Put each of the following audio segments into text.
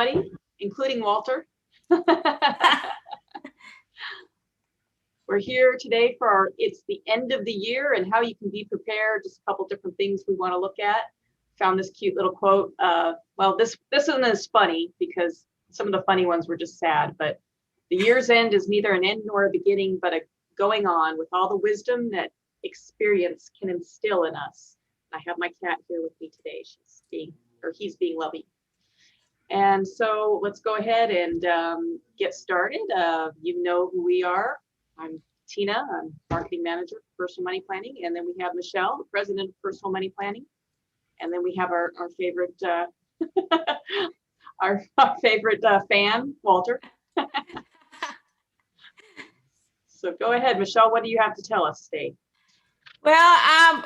everybody, including Walter. We're here today for it's the end of the year and how you can be prepared. Just a couple different things we want to look at. Found this cute little quote. Well, this one is funny because some of the funny ones were just sad, but the year's end is neither an end nor a beginning, but a going on with all the wisdom that experience can instill in us. I have my cat here with me today. He's being lovey. And so let's go ahead and get started. You know who we are. I'm Tina, I'm marketing manager for Personal Money Planning. And then we have Michelle, the president of Personal Money Planning. And then we have our favorite, our favorite fan, Walter. So go ahead, Michelle, what do you have to tell us today? Well,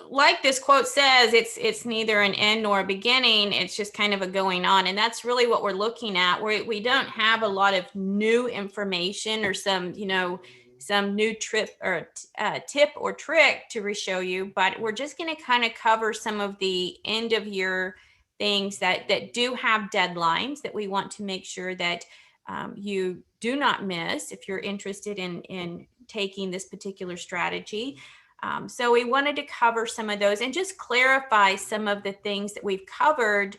like this quote says, it's neither an end nor a beginning. It's just kind of a going on. And that's really what we're looking at. We don't have a lot of new information or some new tip or trick to show you, but we're just going to kind of cover some of the end of year things that do have deadlines that we want to make sure that you do not miss if you're interested in taking this particular strategy. So we wanted to cover some of those and just clarify some of the things that we've covered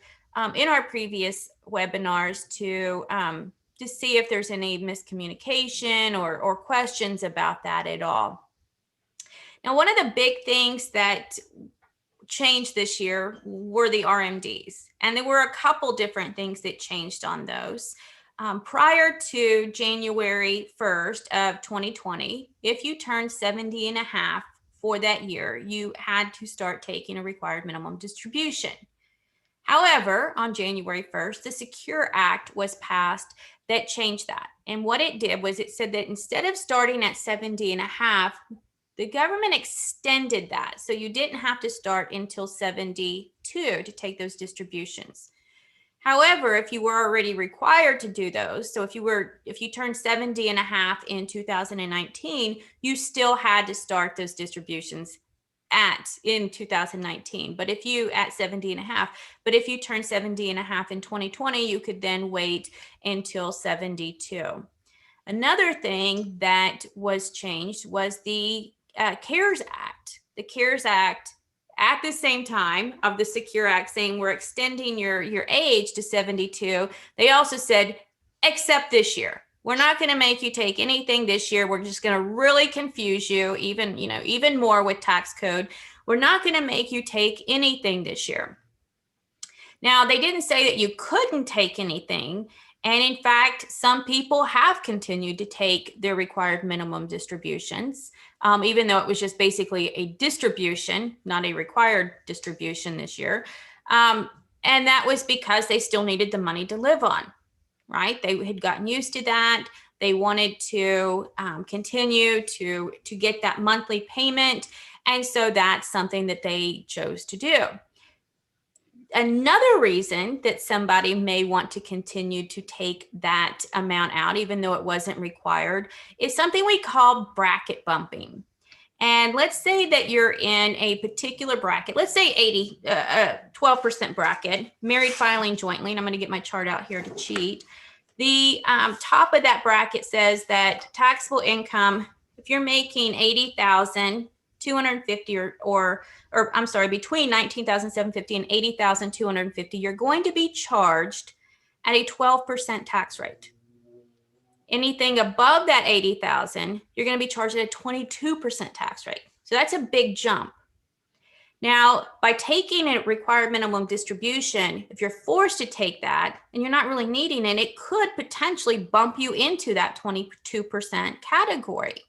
in our previous webinars to see if there's any miscommunication or questions about that at all. Now, one of the big things that changed this year were the RMDs, and there were a couple different things that changed on those. Prior to January 1st of 2020, if you turned 70 and a half for that year, you had to start taking a required minimum distribution. However, on January 1st, the Secure Act was passed that changed that. And what it did was it said that instead of starting at 70 and a half, the government extended that. So you didn't have to start until 72 to take those distributions. However, if you were already required to do those, so if you turned 70 and a half in 2019, you still had to start those distributions in 2019. But if you at 70 and a half, but if you turned 70 and a half in 2020, you could then wait until 72. Another thing that was changed was the CARES Act. The CARES Act, at the same time of the Secure Act saying we're extending your age to 72, they also said, except this year. We're not going to make you take anything this year. We're just going to really confuse you even more with tax code. We're not going to make you take anything this year. Now, they didn't say that you couldn't take anything. And in fact, some people have continued to take their required minimum distributions, even though it was just basically a distribution, not a required distribution this year. And that was because they still needed the money to live on, right? They had gotten used to that. They wanted to continue to get that monthly payment. And so that's something that they chose to do. Another reason that somebody may want to continue to take that amount out, even though it wasn't required, is something we call bracket bumping. And let's say that you're in a particular bracket, let's say 12% bracket, married filing jointly, and I'm going to get my chart out here to cheat. The top of that bracket says that taxable income, if you're making $80,250 or I'm sorry, between $19,750 and $80,250, you're going to be charged at a 12% tax rate. Anything above that $80,000, you're going to be charged at a 22% tax rate. So that's a big jump. Now, by taking a required minimum distribution, if you're forced to take that and you're not really needing it, it could potentially bump you into that 22% category.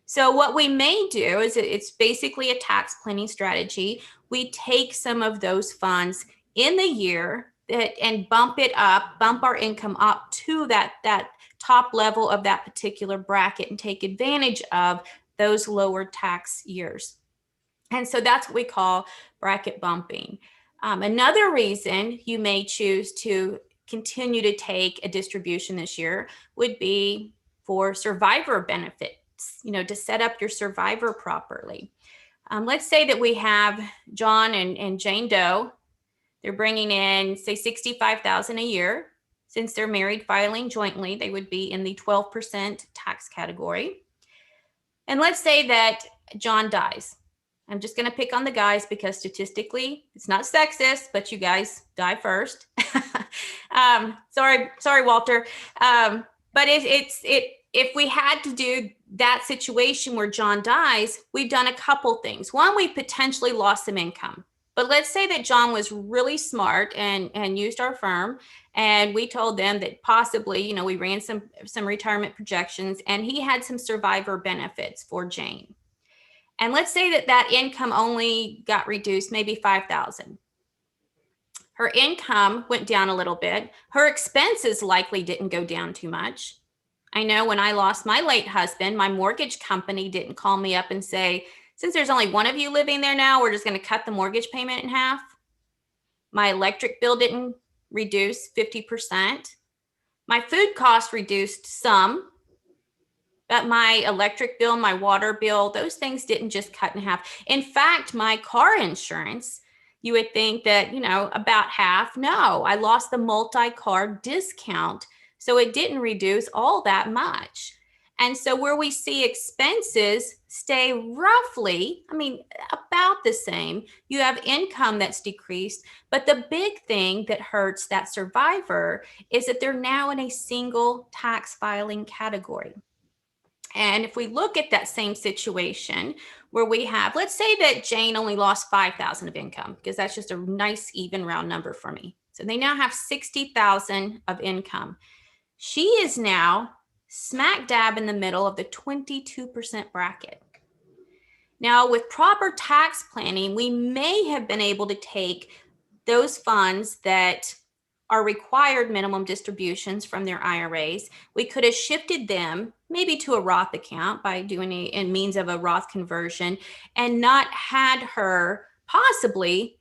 So what we may do is it's basically a tax planning strategy. We take some of those funds in the year and bump our income up to that top level of that particular bracket and take advantage of those lower tax years. And so that's what we call bracket bumping. Another reason you may choose to continue to take a distribution this year would be for survivor benefits, to set up your survivor properly. Let's say that we have John and Jane Doe. They're bringing in, say, $65,000 a year. Since they're married filing jointly, they would be in the 12% tax category. And let's say that John dies. I'm just going to pick on the guys because statistically, it's not sexist, but you guys die first. Sorry, Walter. But if we had to do that situation where John dies, we've done a couple things. One, we potentially lost some income. But let's say that John was really smart and used our firm, and we told them that possibly, we ran some retirement projections, and he had some survivor benefits for Jane. And let's say that income only got reduced, maybe $5,000. Her income went down a little bit. Her expenses likely didn't go down too much. I know when I lost my late husband, my mortgage company didn't call me up and say, since there's only one of you living there now, we're just going to cut the mortgage payment in half. My electric bill didn't reduce 50%. My food cost reduced some, but my electric bill, my water bill, those things didn't just cut in half. In fact, my car insurance, you would think that, about half. No, I lost the multi-car discount, so it didn't reduce all that much. And so where we see expenses stay roughly, about the same, you have income that's decreased. But the big thing that hurts that survivor is that they're now in a single tax filing category. And if we look at that same situation where we have, let's say that Jane only lost $5,000 of income, because that's just a nice even round number for me. So they now have $60,000 of income. She is now smack dab in the middle of the 22% bracket. Now, with proper tax planning, we may have been able to take those funds that are required minimum distributions from their IRAs. We could have shifted them maybe to a Roth account by doing it in means of a Roth conversion, and not had her possibly,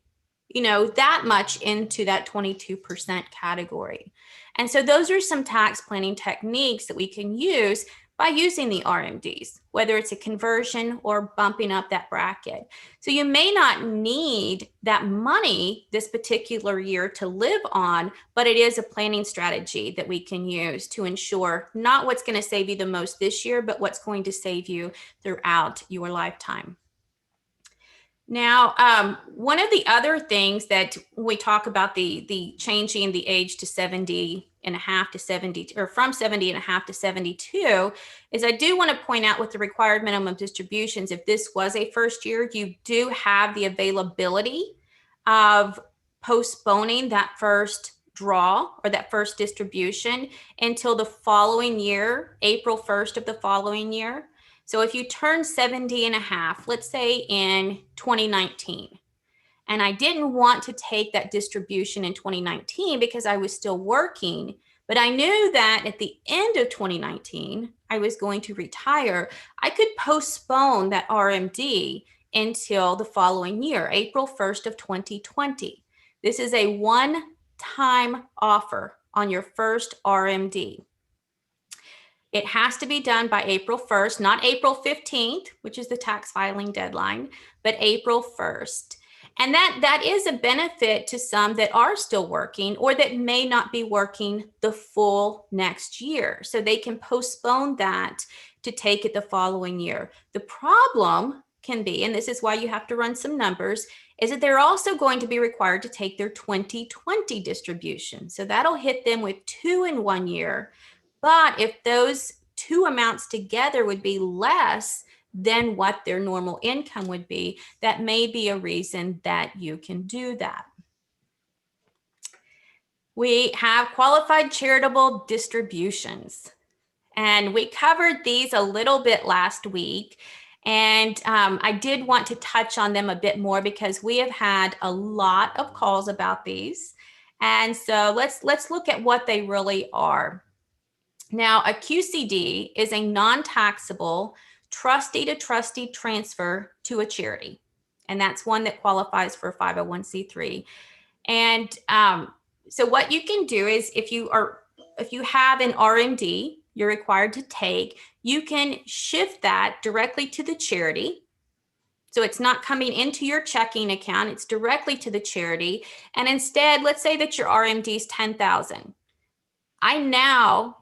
that much into that 22% category. And so those are some tax planning techniques that we can use by using the RMDs, whether it's a conversion or bumping up that bracket. So you may not need that money this particular year to live on, but it is a planning strategy that we can use to ensure not what's going to save you the most this year, but what's going to save you throughout your lifetime. Now, one of the other things that we talk about the changing the age to 70 and a half to 70, or from 70 and a half to 72, is I do want to point out with the required minimum distributions, if this was a first year, you do have the availability of postponing that first draw or that first distribution until the following year, April 1st of the following year. So if you turn 70 and a half, let's say in 2019, and I didn't want to take that distribution in 2019 because I was still working, but I knew that at the end of 2019, I was going to retire, I could postpone that RMD until the following year, April 1st of 2020. This is a one-time offer on your first RMD. It has to be done by April 1st, not April 15th, which is the tax filing deadline, but April 1st. And that is a benefit to some that are still working or that may not be working the full next year. So they can postpone that to take it the following year. The problem can be, and this is why you have to run some numbers, is that they're also going to be required to take their 2020 distribution. So that'll hit them with 2 in 1 year. But if those two amounts together would be less than what their normal income would be, that may be a reason that you can do that. We have qualified charitable distributions, and we covered these a little bit last week. And I did want to touch on them a bit more because we have had a lot of calls about these. And so let's look at what they really are. Now, a QCD is a non-taxable trustee-to-trustee transfer to a charity. And that's one that qualifies for 501c3. And so what you can do is if you have an RMD you're required to take, you can shift that directly to the charity. So it's not coming into your checking account, it's directly to the charity. And instead, let's say that your RMD is $10,000. I now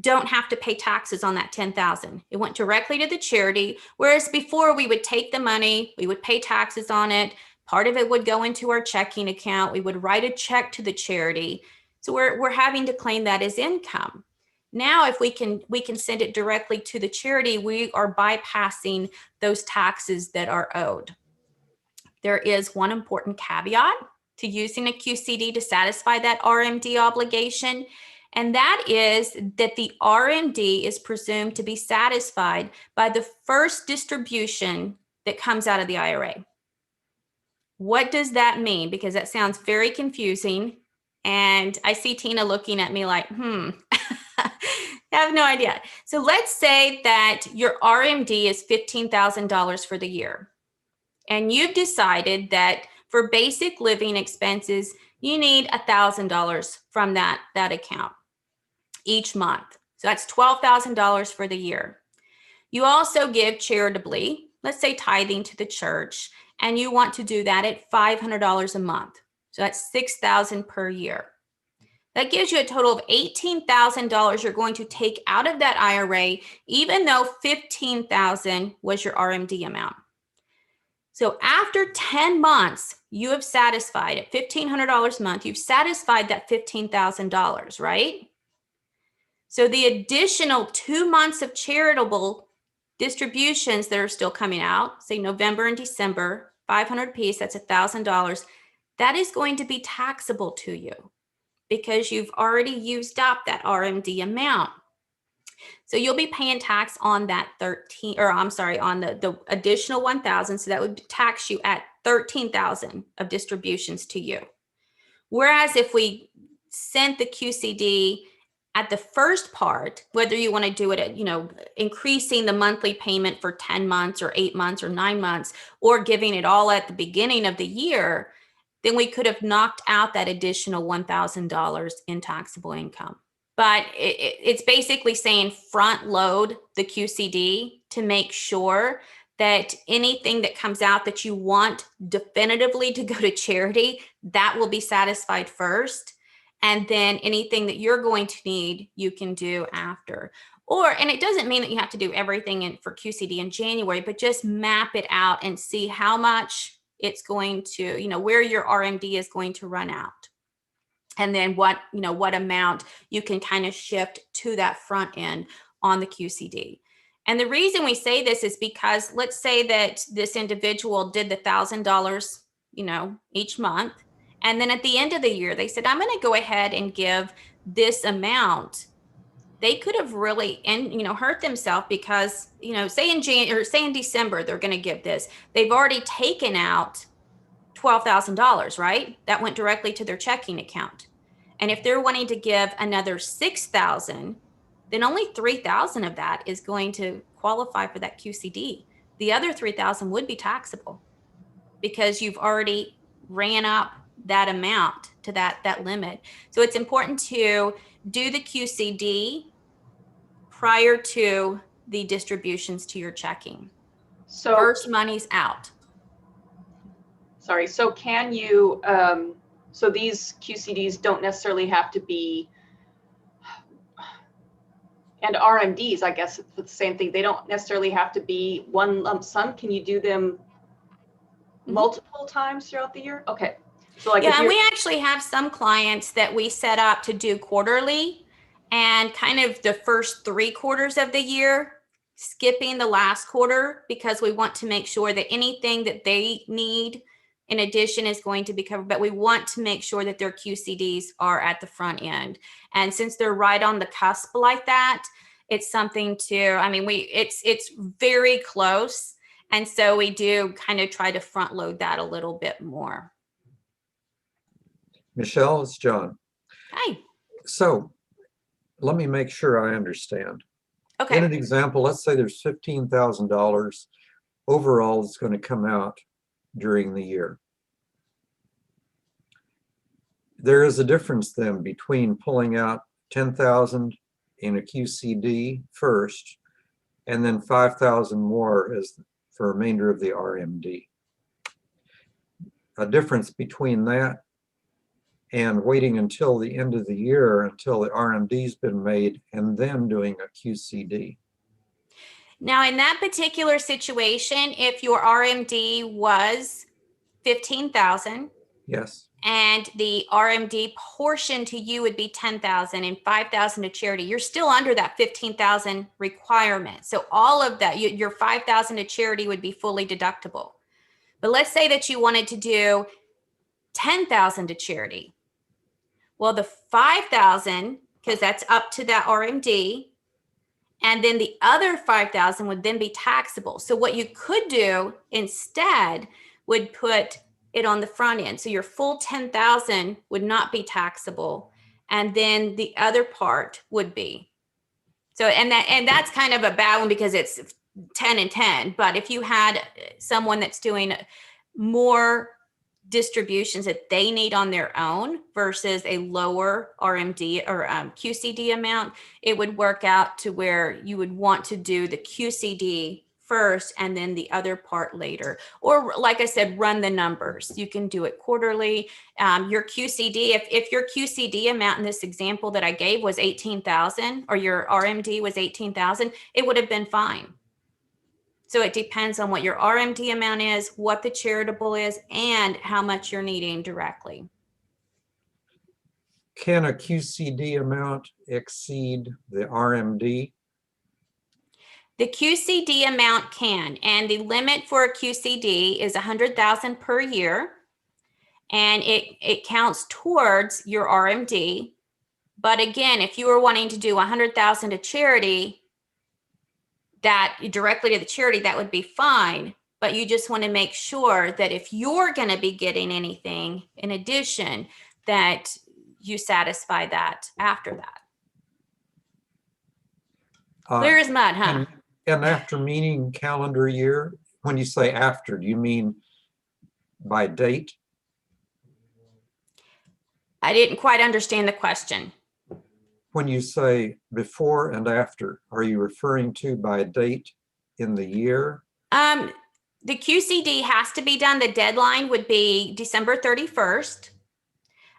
don't have to pay taxes on that 10,000. It went directly to the charity. Whereas before we would take the money, we would pay taxes on it. Part of it would go into our checking account. We would write a check to the charity. So we're having to claim that as income. Now, if we can send it directly to the charity, we are bypassing those taxes that are owed. There is one important caveat to using a QCD to satisfy that RMD obligation, and that is that the RMD is presumed to be satisfied by the first distribution that comes out of the IRA. What does that mean? Because that sounds very confusing. And I see Tina looking at me like, I have no idea. So let's say that your RMD is $15,000 for the year. And you've decided that for basic living expenses, you need $1,000 from that account each month. So that's $12,000 for the year. You also give charitably, let's say tithing to the church, and you want to do that at $500 a month. So that's $6,000 per year. That gives you a total of $18,000 you're going to take out of that IRA, even though $15,000 was your RMD amount. So after 10 months, you have satisfied at $1,500 a month, you've satisfied that $15,000, right? So the additional 2 months of charitable distributions that are still coming out, say November and December, 500 piece, that's $1,000, that is going to be taxable to you because you've already used up that RMD amount. So you'll be paying tax on that on the additional 1,000. So that would tax you at 13,000 of distributions to you. Whereas if we sent the QCD at the first part, whether you want to do it at, increasing the monthly payment for 10 months or 8 months or 9 months, or giving it all at the beginning of the year, then we could have knocked out that additional $1,000 in taxable income. But it's basically saying front load the QCD to make sure that anything that comes out that you want definitively to go to charity, that will be satisfied first. And then anything that you're going to need, you can do after. And it doesn't mean that you have to do everything for QCD in January, but just map it out and see how much it's going to, where your RMD is going to run out. And then what amount you can kind of shift to that front end on the QCD. And the reason we say this is because let's say that this individual did the $1,000, each month. And then at the end of the year, they said, I'm going to go ahead and give this amount. They could have really, hurt themselves because, say in December, they're going to give this. They've already taken out $12,000, right? That went directly to their checking account. And if they're wanting to give another $6,000, then only $3,000 of that is going to qualify for that QCD. The other $3,000 would be taxable because you've already ran up that amount to that limit. So it's important to do the QCD prior to the distributions to your checking. So first money's out. Sorry. So can you, so these QCDs don't necessarily have to be, and RMDs, I guess it's the same thing. They don't necessarily have to be one lump sum. Can you do them multiple times throughout the year? Okay. So and we actually have some clients that we set up to do quarterly and kind of the first 3 quarters of the year, skipping the last quarter because we want to make sure that anything that they need in addition is going to be covered, but we want to make sure that their QCDs are at the front end. And since they're right on the cusp like that, it's something it's very close. And so we do kind of try to front load that a little bit more. Michelle, it's John. Hi. So let me make sure I understand. Okay. In an example, let's say there's $15,000 overall that's going to come out during the year. There is a difference then between pulling out $10,000 in a QCD first and then $5,000 more as for remainder of the RMD. A difference between that and waiting until the end of the year until the RMD's been made and then doing a QCD. Now, in that particular situation, if your RMD was 15,000 Yes, and the RMD portion to you would be 10,000 and 5,000 to charity, you're still under that 15,000 requirement. So all of that, your 5,000 to charity would be fully deductible. But let's say that you wanted to do 10,000 to charity. Well, the 5,000, because that's up to that RMD, and then the other 5,000 would then be taxable. So what you could do instead would put it on the front end. So your full 10,000 would not be taxable, and then the other part would be. So and that's kind of a bad one because it's 10 and 10. But if you had someone that's doing more distributions that they need on their own versus a lower RMD or QCD amount, it would work out to where you would want to do the QCD first and then the other part later. Or like I said, run the numbers. You can do it quarterly. Your QCD, if your QCD amount in this example that I gave was 18,000 or your RMD was 18,000, it would have been fine. So it depends on what your RMD amount is, what the charitable is, and how much you're needing directly. can a QCD amount exceed the RMD? The QCD amount can, and the limit for a QCD is 100,000 per year, and it counts towards your RMD. But again, if you were wanting to do 100,000 to charity, that directly to the charity, that would be fine. But you just want to make sure that if you're going to be getting anything in addition, that you satisfy that after that. Clear as mud, huh? And after meaning calendar year, when you say after, do you mean by date? I didn't quite understand the question. When you say before and after, are you referring to by date in the year? The QCD has to be done. The deadline would be December 31st.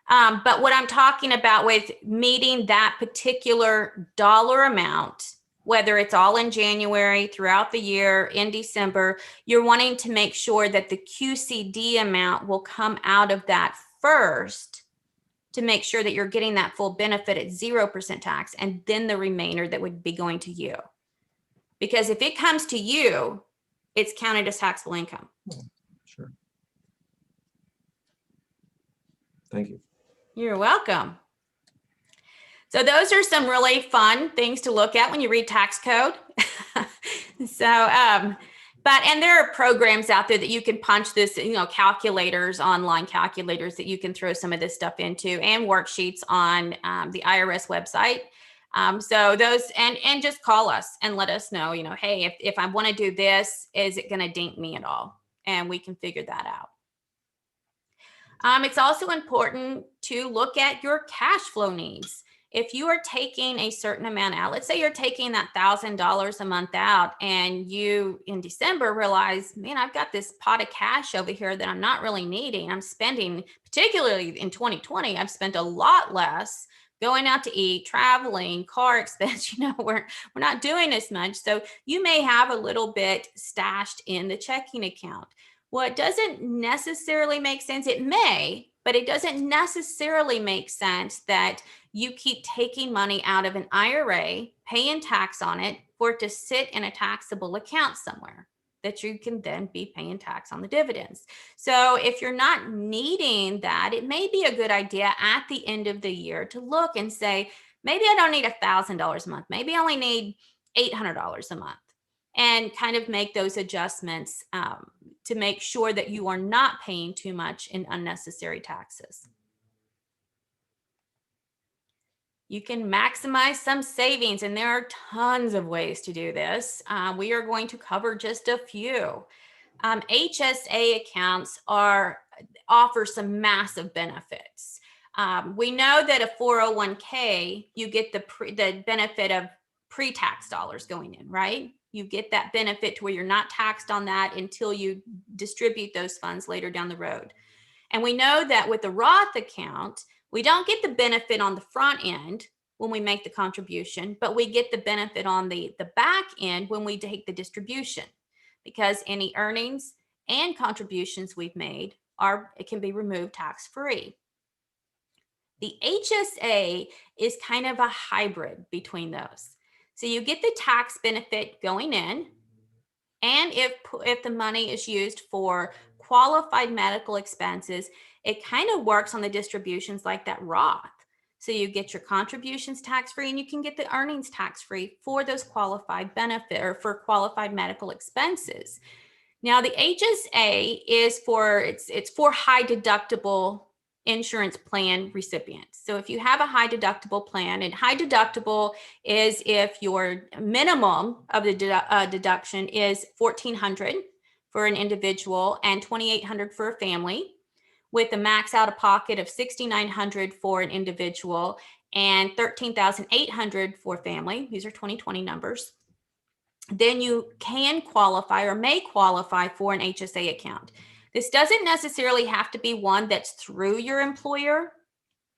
But what I'm talking about with meeting that particular dollar amount, whether it's all in January, throughout the year, in December, you're wanting to make sure that the QCD amount will come out of that first to make sure that you're getting that full benefit at 0% tax, and then the remainder that would be going to you. Because if it comes to you, it's counted as taxable income. Sure. Thank you. You're welcome. So those are some really fun things to look at when you read tax code. And there are programs out there that you can punch this, calculators, online calculators that you can throw some of this stuff into, and worksheets on the IRS website. So those, and just call us and let us know, hey, if I want to do this, is it going to dink me at all? And we can figure that out. It's also important to look at your cash flow needs. If you are taking a certain amount out, let's say you're taking that $1,000 a month out, and you in December realize, man, I've got this pot of cash over here that I'm not really needing. I'm spending, particularly in 2020, I've spent a lot less going out to eat, traveling, car expense. We're not doing as much. So you may have a little bit stashed in the checking account. Well, it doesn't necessarily make sense. It may, but it doesn't necessarily make sense that you keep taking money out of an IRA, paying tax on it, for it to sit in a taxable account somewhere that you can then be paying tax on the dividends. So if you're not needing that, it may be a good idea at the end of the year to look and say, maybe I don't need $1,000 a month. Maybe I only need $800 a month, and kind of make those adjustments to make sure that you are not paying too much in unnecessary taxes. You can maximize some savings, and there are tons of ways to do this. We are going to cover just a few. HSA accounts offer some massive benefits. We know that a 401k, you get the benefit of pre-tax dollars going in, right? You get that benefit to where you're not taxed on that until you distribute those funds later down the road. And we know that with the Roth account, We don't get the benefit on the front end when we make the contribution, but we get the benefit on the back end when we take the distribution, because any earnings and contributions we've made it can be removed tax-free. The HSA is kind of a hybrid between those. So you get the tax benefit going in, and if the money is used for qualified medical expenses, it kind of works on the distributions like that Roth. So you get your contributions tax-free, and you can get the earnings tax-free for those qualified benefit or for qualified medical expenses. Now the HSA is it's for high deductible insurance plan recipients. So if you have a high deductible plan, and high deductible is if your minimum of the deduction is $1,400 for an individual and $2,800 for a family, with a max out of pocket of $6,900 for an individual and $13,800 for family. These are 2020 numbers. Then you can qualify or may qualify for an HSA account. This doesn't necessarily have to be one that's through your employer.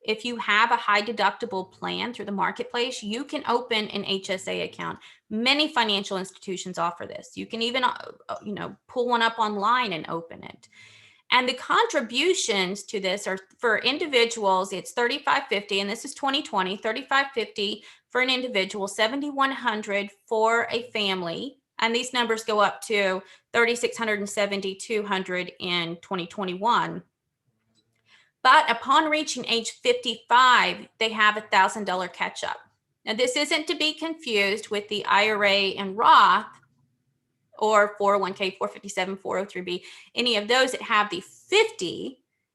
If you have a high deductible plan through the marketplace, you can open an HSA account. Many financial institutions offer this. You can even, pull one up online and open it. And the contributions to this are for individuals, it's $3,550, and this is 2020, $3,550 for an individual, $7,100 for a family. And these numbers go up to $3,600 and $7,200 in 2021. But upon reaching age 55, they have a $1,000 catch up. Now, this isn't to be confused with the IRA and Roth or 401k, 457, 403b, any of those that have the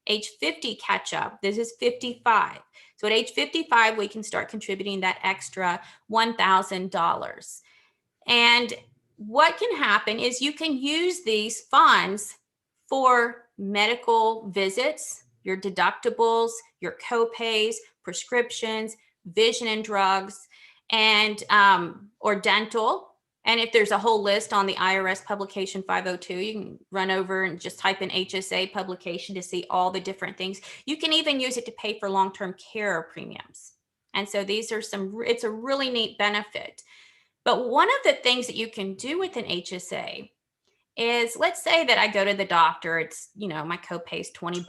age 50 catch up. This is 55. So at age 55, we can start contributing that extra $1,000. And what can happen is you can use these funds for medical visits, your deductibles, your copays, prescriptions, vision and drugs, and or dental. And if there's a whole list on the IRS publication 502, you can run over and just type in HSA publication to see all the different things. You can even use it to pay for long-term care premiums. And so these are it's a really neat benefit. But one of the things that you can do with an HSA is, let's say that I go to the doctor, it's, my copay is $20.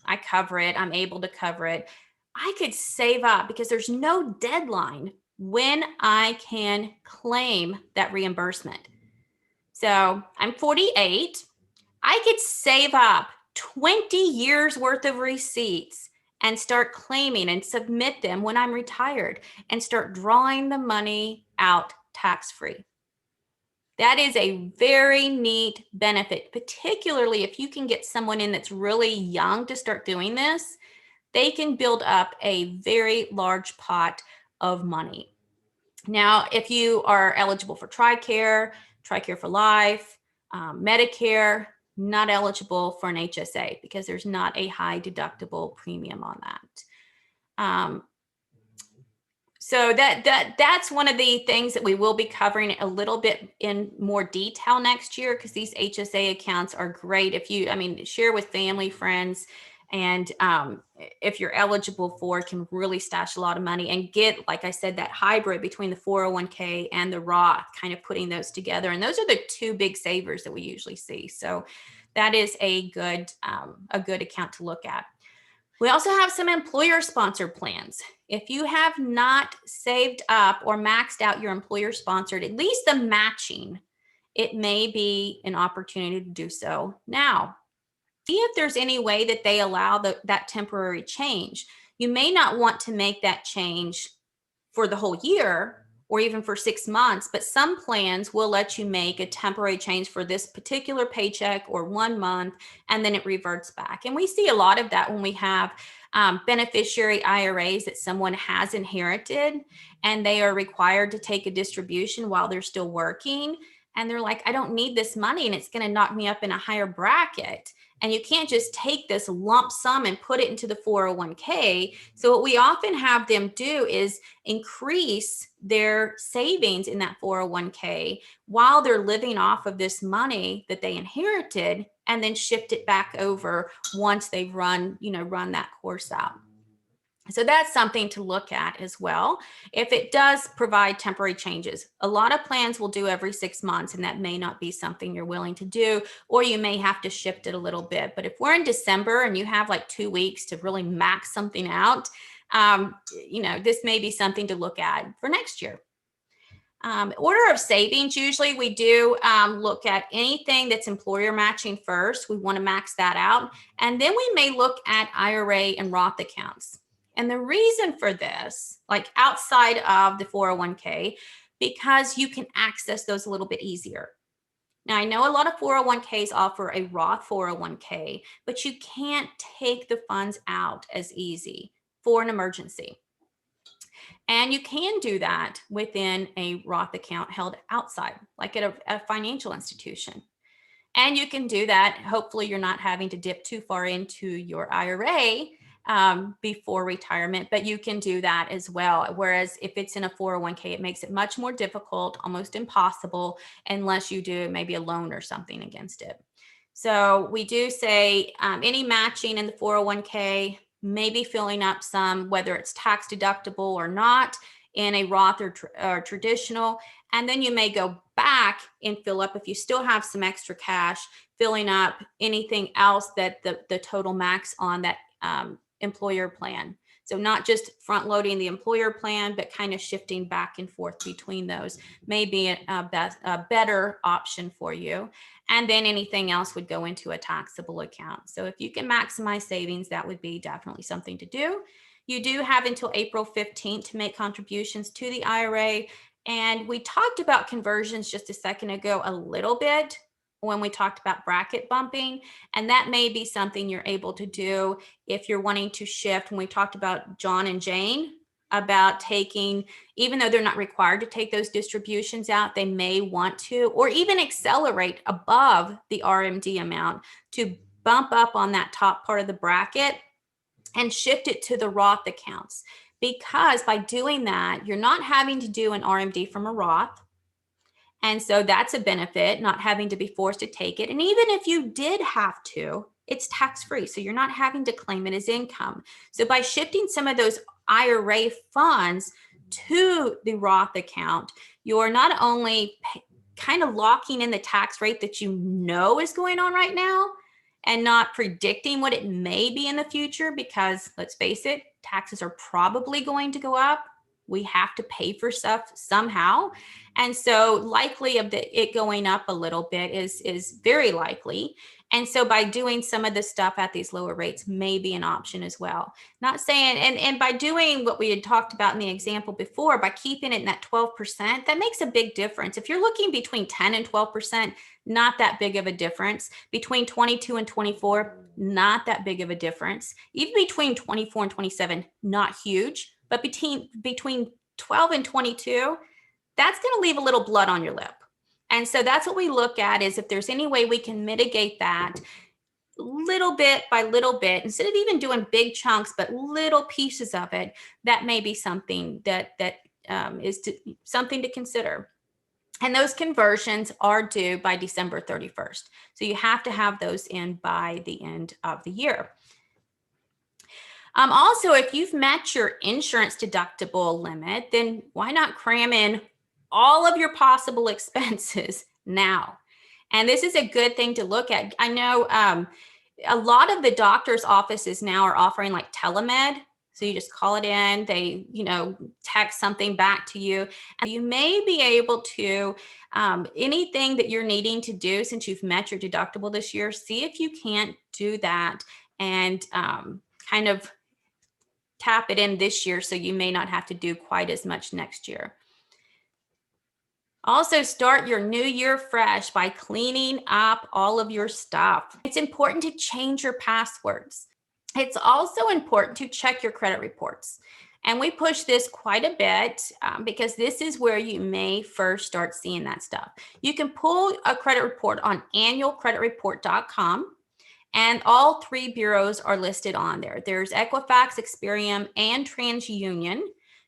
I cover it. I'm able to cover it. I could save up because there's no deadline when I can claim that reimbursement. So I'm 48. I could save up 20 years worth of receipts and start claiming and submit them when I'm retired and start drawing the money out tax-free. That is a very neat benefit, particularly if you can get someone in that's really young to start doing this. They can build up a very large pot of money. Now, if you are eligible for TRICARE for Life, Medicare, not eligible for an HSA because there's not a high deductible premium on that. So that's one of the things that we will be covering a little bit in more detail next year, because these HSA accounts are great. Share with family, friends, and if you're eligible for it, can really stash a lot of money and get, like I said, that hybrid between the 401k and the Roth, kind of putting those together. And those are the two big savers that we usually see. So that is a good account to look at. We also have some employer-sponsored plans. If you have not saved up or maxed out your employer-sponsored, at least the matching, it may be an opportunity to do so now. See if there's any way that they allow that temporary change. You may not want to make that change for the whole year or even for 6 months, but some plans will let you make a temporary change for this particular paycheck or 1 month, and then it reverts back. And we see a lot of that when we have beneficiary IRAs that someone has inherited, and they are required to take a distribution while they're still working. And they're like, I don't need this money, and it's going to knock me up in a higher bracket. And you can't just take this lump sum and put it into the 401k. So what we often have them do is increase their savings in that 401k while they're living off of this money that they inherited, and then shift it back over once they've run that course out. So that's something to look at as well. If it does provide temporary changes, a lot of plans will do every 6 months, and that may not be something you're willing to do, or you may have to shift it a little bit. But if we're in December and you have like 2 weeks to really max something out, this may be something to look at for next year. Order of savings, usually we do look at anything that's employer matching first. We want to max that out. And then we may look at IRA and Roth accounts. And the reason for this, like outside of the 401k, because you can access those a little bit easier. Now, I know a lot of 401ks offer a Roth 401k, but you can't take the funds out as easy for an emergency. And you can do that within a Roth account held outside, like at a financial institution. And you can do that. Hopefully, you're not having to dip too far into your IRA before retirement, but you can do that as well. Whereas if it's in a 401k, it makes it much more difficult, almost impossible, unless you do maybe a loan or something against it. So we do say any matching in the 401k, maybe filling up some, whether it's tax deductible or not, in a Roth or traditional. And then you may go back and fill up, if you still have some extra cash, filling up anything else that the total max on that employer plan. So not just front loading the employer plan, but kind of shifting back and forth between those may be a better option for you. And then anything else would go into a taxable account. So if you can maximize savings, that would be definitely something to do. You do have until April 15th to make contributions to the IRA. And we talked about conversions just a second ago a little bit when we talked about bracket bumping. And that may be something you're able to do if you're wanting to shift. When we talked about John and Jane about taking, even though they're not required to take those distributions out, they may want to, or even accelerate above the RMD amount to bump up on that top part of the bracket and shift it to the Roth accounts. Because by doing that, you're not having to do an RMD from a Roth. And so that's a benefit, not having to be forced to take it. And even if you did have to, it's tax-free. So you're not having to claim it as income. So by shifting some of those IRA funds to the Roth account, you're not only kind of locking in the tax rate that you know is going on right now and not predicting what it may be in the future, because let's face it, taxes are probably going to go up. We have to pay for stuff somehow. And so likely of it going up a little bit is very likely. And so by doing some of the stuff at these lower rates may be an option as well. Not saying, and by doing what we had talked about in the example before, by keeping it in that 12%, that makes a big difference. If you're looking between 10 and 12%, not that big of a difference. Between 22 and 24, not that big of a difference. Even between 24 and 27, not huge. But between 12 and 22, that's going to leave a little blood on your lip. And so that's what we look at, is if there's any way we can mitigate that little bit by little bit, instead of even doing big chunks, but little pieces of it, that may be something that is something to consider. And those conversions are due by December 31st. So you have to have those in by the end of the year. Also, if you've met your insurance deductible limit, then why not cram in all of your possible expenses now? And this is a good thing to look at. I know a lot of the doctor's offices now are offering like telemed. So you just call it in, they, text something back to you. And you may be able to, anything that you're needing to do since you've met your deductible this year, see if you can't do that and kind of tap it in this year, so you may not have to do quite as much next year. Also, start your new year fresh by cleaning up all of your stuff. It's important to change your passwords. It's also important to check your credit reports. And we push this quite a bit because this is where you may first start seeing that stuff. You can pull a credit report on annualcreditreport.com. And all three bureaus are listed on there. There's Equifax, Experian, and TransUnion.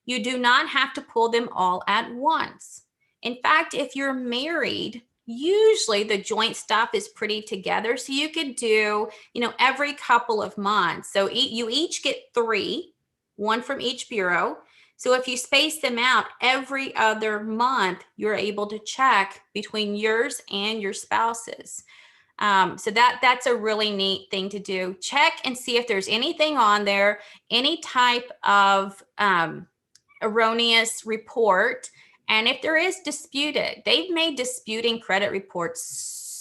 You do not have to pull them all at once. In fact, if you're married, usually the joint stuff is pretty together. So you could do, every couple of months. So you each get 3. one from each bureau. So if you space them out every other month, you're able to check between yours and your spouse's. So that's a really neat thing to do. Check and see if there's anything on there, any type of erroneous report. And if there is disputed, they've made disputing credit reports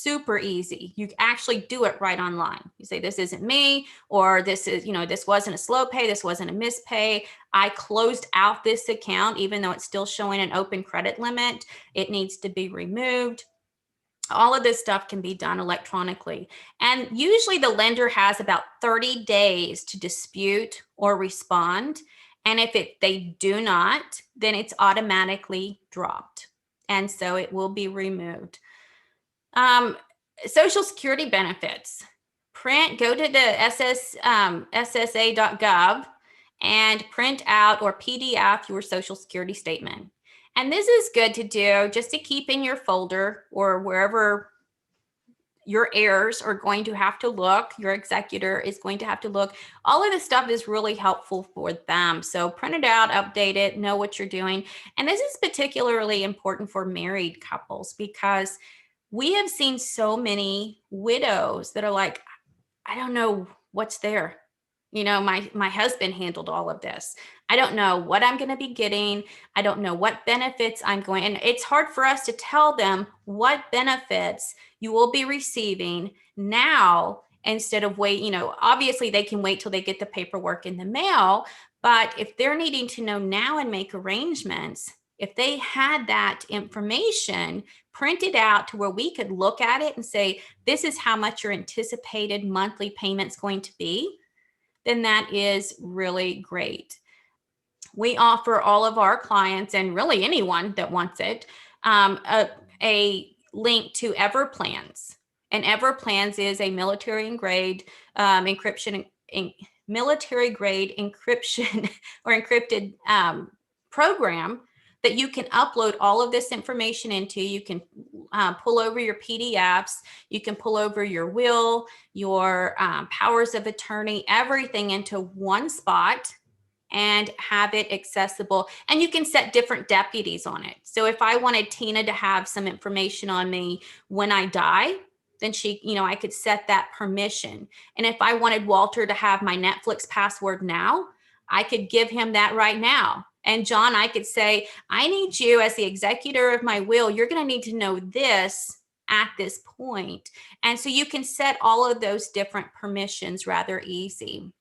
super easy. You actually do it right online. You say, this isn't me, or this is, this wasn't a slow pay, this wasn't a mispay. I closed out this account, even though it's still showing an open credit limit. It needs to be removed. All of this stuff can be done electronically. And usually the lender has about 30 days to dispute or respond. And if they do not, then it's automatically dropped. And so it will be removed. Social Security benefits. Go to the ssa.gov and print out or PDF your Social Security statement. And this is good to do just to keep in your folder or wherever your heirs are going to have to look, your executor is going to have to look. All of this stuff is really helpful for them. So print it out, update it, know what you're doing. And this is particularly important for married couples because we have seen so many widows that are like, I don't know what's there. My husband handled all of this. I don't know what I'm going to be getting. I don't know what benefits I'm going. And it's hard for us to tell them what benefits you will be receiving now instead of wait. Obviously they can wait till they get the paperwork in the mail. But if they're needing to know now and make arrangements, if they had that information printed out to where we could look at it and say, this is how much your anticipated monthly payment's going to be, then that is really great. We offer all of our clients, and really anyone that wants it, a link to Everplans. And Everplans is a military grade encryption or encrypted program that you can upload all of this information into. You can pull over your PDFs, you can pull over your will, your powers of attorney, everything into one spot and have it accessible. And you can set different deputies on it. So if I wanted Tina to have some information on me when I die, then I could set that permission. And if I wanted Walter to have my Netflix password now, I could give him that right now. And John, I could say, I need you as the executor of my will. You're going to need to know this at this point. And so you can set all of those different permissions rather easy.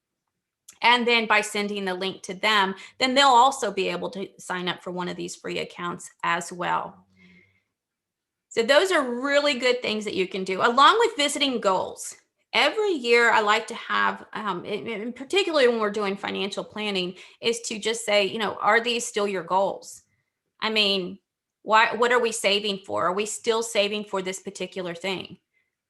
And then by sending the link to them, then they'll also be able to sign up for one of these free accounts as well. So those are really good things that you can do, along with visiting goals. Every year I like to have, and particularly when we're doing financial planning, is to just say, are these still your goals? I mean, what are we saving for? Are we still saving for this particular thing?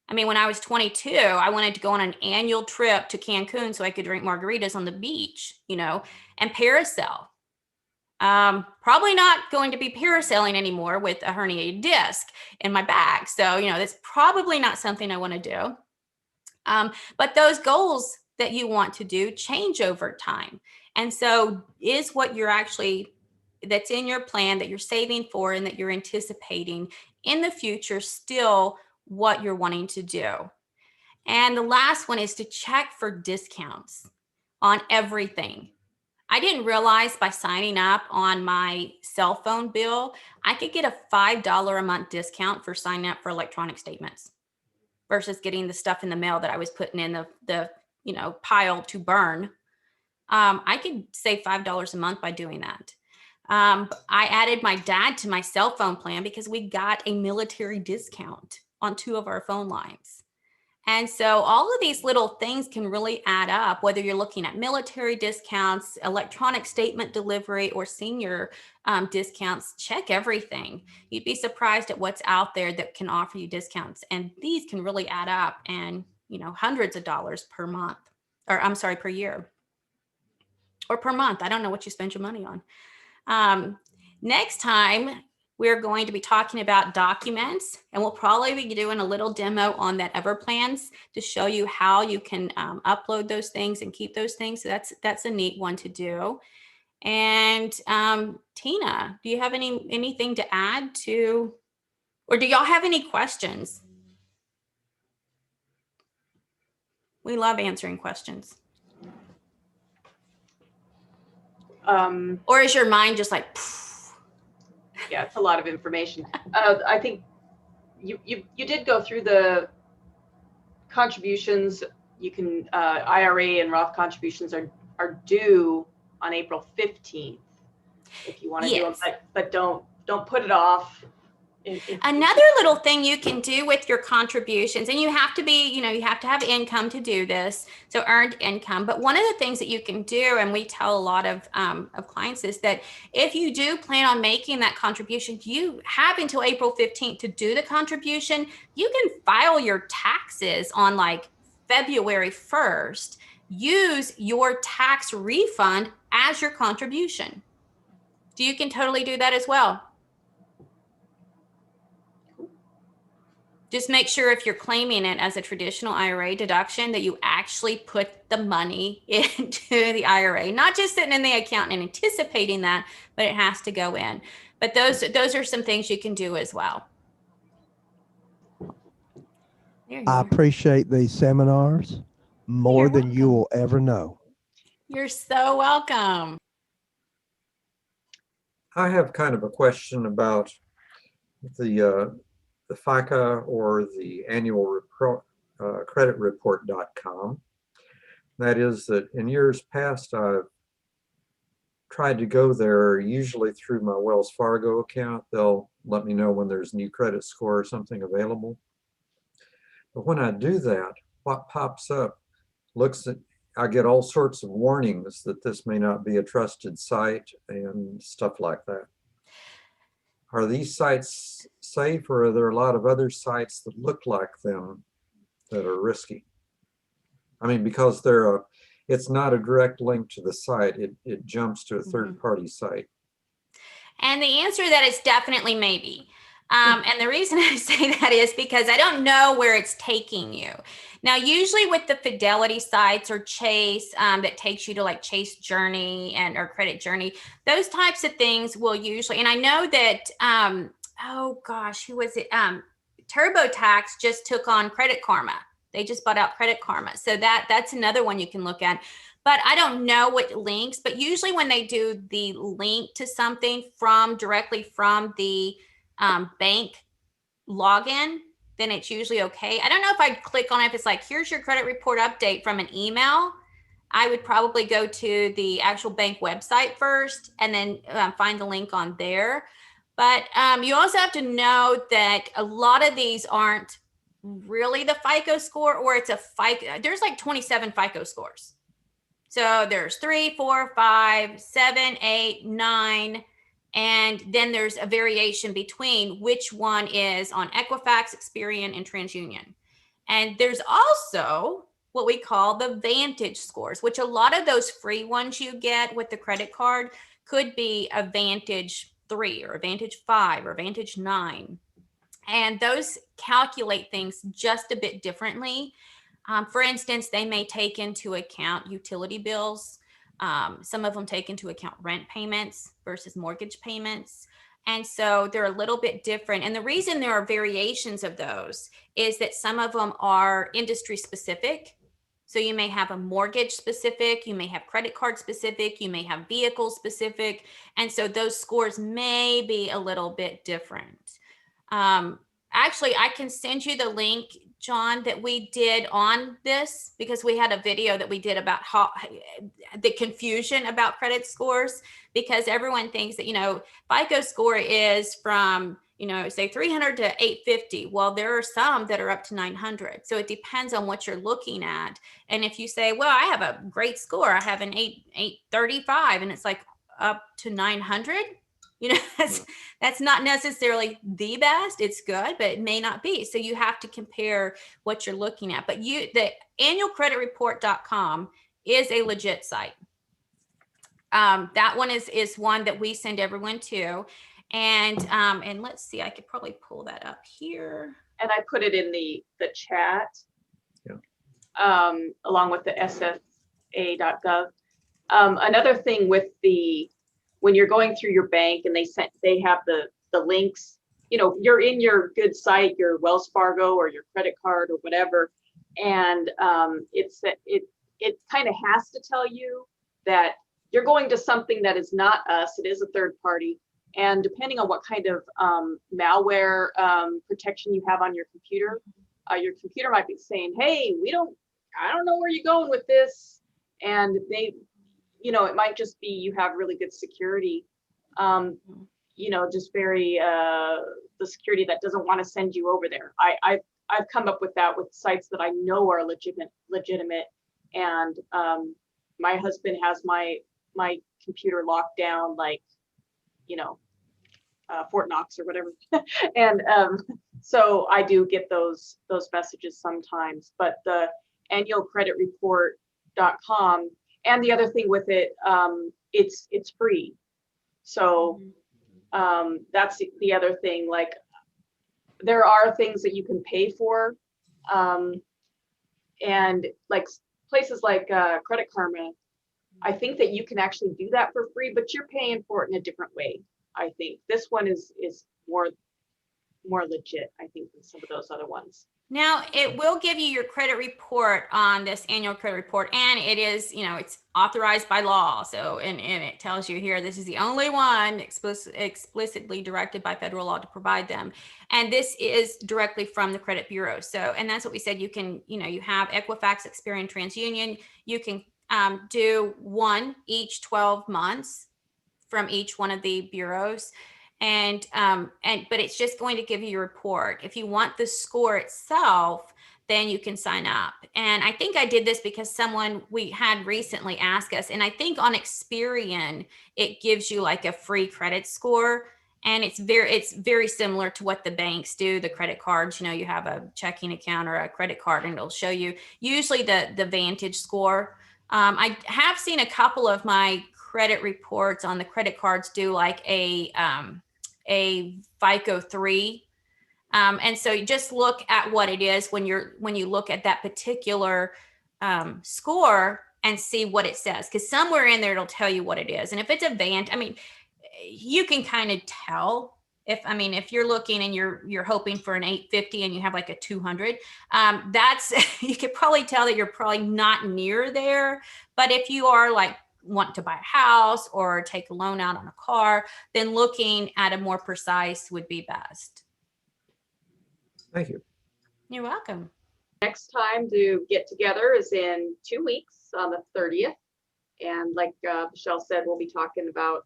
I mean, when I was 22, I wanted to go on an annual trip to Cancun so I could drink margaritas on the beach, and parasail. Probably not going to be parasailing anymore with a herniated disc in my back. So, that's probably not something I want to do. But those goals that you want to do change over time. And so is what that's in your plan that you're saving for and that you're anticipating in the future still what you're wanting to do. And the last one is to check for discounts on everything. I didn't realize by signing up on my cell phone bill, I could get a $5 a month discount for signing up for electronic statements versus getting the stuff in the mail that I was putting in the pile to burn. I could save $5 a month by doing that. I added my dad to my cell phone plan because we got a military discount on 2 of our phone lines. And so all of these little things can really add up, whether you're looking at military discounts, electronic statement delivery, or senior discounts. Check everything. You'd be surprised at what's out there that can offer you discounts. And these can really add up and, hundreds of dollars per month, per year or per month. I don't know what you spend your money on. Next time, we're going to be talking about documents, and we'll probably be doing a little demo on that Everplans to show you how you can upload those things and keep those things. So that's a neat one to do. And Tina, do you have anything to add to, or do y'all have any questions? We love answering questions. Or is your mind just like, poof? Yeah, it's a lot of information. I think you did go through the contributions. You can IRA and Roth contributions are due on April 15th if you want to do them, but don't put it off. Another little thing you can do with your contributions, and you have to be, you have to have income to do this, so earned income. But one of the things that you can do, and we tell a lot of clients, is that if you do plan on making that contribution, you have until April 15th to do the contribution. You can file your taxes on like February 1st. Use your tax refund as your contribution. So you can totally do that as well. Just make sure if you're claiming it as a traditional IRA deduction that you actually put the money into the IRA, not just sitting in the account and anticipating that, but it has to go in. But those are some things you can do as well. I appreciate these seminars more than you will ever know. You're so welcome. I have kind of a question about the FICA or the annual creditreport.com. That is that in years past, I've tried to go there usually through my Wells Fargo account. They'll let me know when there's new credit score or something available. But when I do that, what pops up I get all sorts of warnings that this may not be a trusted site and stuff like that. Are these sites safe, or are there a lot of other sites that look like them that are risky? I mean, because it's not a direct link to the site. It jumps to a third-party site. And the answer to that is definitely maybe. And the reason I say that is because I don't know where it's taking you. Now, usually with the Fidelity sites or Chase that takes you to like Chase Journey or Credit Journey, those types of things will usually, and I know that, oh gosh, who was it? TurboTax just took on Credit Karma. They just bought out Credit Karma. So that's another one you can look at. But I don't know what links, but usually when they do the link to something directly from the bank login, then it's usually okay. I don't know if I'd click on it if it's like, here's your credit report update from an email. I would probably go to the actual bank website first and then find the link on there. But you also have to know that a lot of these aren't really the FICO score, or it's a FICO. There's like 27 FICO scores. So there's 3, 4, 5, 7, 8, 9. And then there's a variation between which one is on Equifax, Experian, and TransUnion. And there's also what we call the Vantage scores, which a lot of those free ones you get with the credit card could be a Vantage 3 or a Vantage 5 or a Vantage 9. And those calculate things just a bit differently. For instance, they may take into account utility bills. Some of them take into account rent payments versus mortgage payments. And so they're a little bit different. And the reason there are variations of those is that some of them are industry specific. So you may have a mortgage specific, you may have credit card specific, you may have vehicle specific. And so those scores may be a little bit different. Actually, I can send you the link, John, that we did on this, because we had a video that we did about how the confusion about credit scores, because everyone thinks that, FICO score is from, say 300 to 850. Well, there are some that are up to 900. So it depends on what you're looking at. And if you say, well, I have a great score, I have an 835, and it's like up to 900, that's not necessarily the best. It's good, but it may not be. So you have to compare what you're looking at. But the annualcreditreport.com is a legit site. That one is one that we send everyone to. And let's see, I could probably pull that up here. And I put it in the chat. Yeah. Along with the SSA.gov. Another thing with when you're going through your bank and they have the links, you know, you're in your good site, your Wells Fargo or your credit card or whatever, and it kind of has to tell you that you're going to something that is not us. It is a third party, and depending on what kind of malware protection you have on your computer might be saying, hey, I don't know where you're going with this, and they, you know, it might just be you have really good security, you know, just very the security that doesn't want to send you over there. I've come up with that with sites that I know are legitimate, and my husband has my computer locked down, like, you know, Fort Knox or whatever, and so I do get those messages sometimes. But the annualcreditreport.com, and the other thing with it, it's free. So that's the other thing. Like, there are things that you can pay for, and like places like Credit Karma, I think that you can actually do that for free, but you're paying for it in a different way. I think this one is more legit, I think, than some of those other ones. Now, it will give you your credit report on this annual credit report, and it is, you know, it's authorized by law. So, and it tells you here, this is the only one explicitly directed by federal law to provide them. And this is directly from the credit bureau. So, and that's what we said, you can, you know, you have Equifax, Experian, TransUnion, you can do one each 12 months from each one of the bureaus. But it's just going to give you your report. If you want the score itself, then you can sign up. And I think I did this because someone we had recently asked us, and I think on Experian, it gives you like a free credit score. And it's very similar to what the banks do, the credit cards. You know, you have a checking account or a credit card, and it'll show you usually the Vantage score. I have seen a couple of my credit reports on the credit cards do like a FICO 3. And so you just look at what it is when you look at that particular score and see what it says, because somewhere in there it'll tell you what it is. And if it's a I mean, you can kind of tell if you're looking and you're hoping for an 850 and you have like a 200, that's you could probably tell that you're probably not near there. But if you are like want to buy a house or take a loan out on a car, then looking at a more precise would be best. Thank you. You're welcome. Next time to get together is in 2 weeks on the 30th. And like Michelle said, we'll be talking about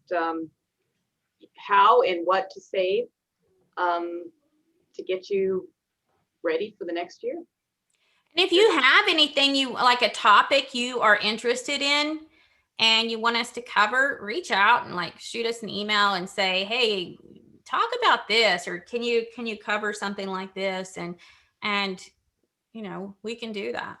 how and what to save to get you ready for the next year. And if you have anything like a topic you are interested in and you want us to cover, reach out and like shoot us an email and say, hey, talk about this, or can you cover something like this? And you know, we can do that.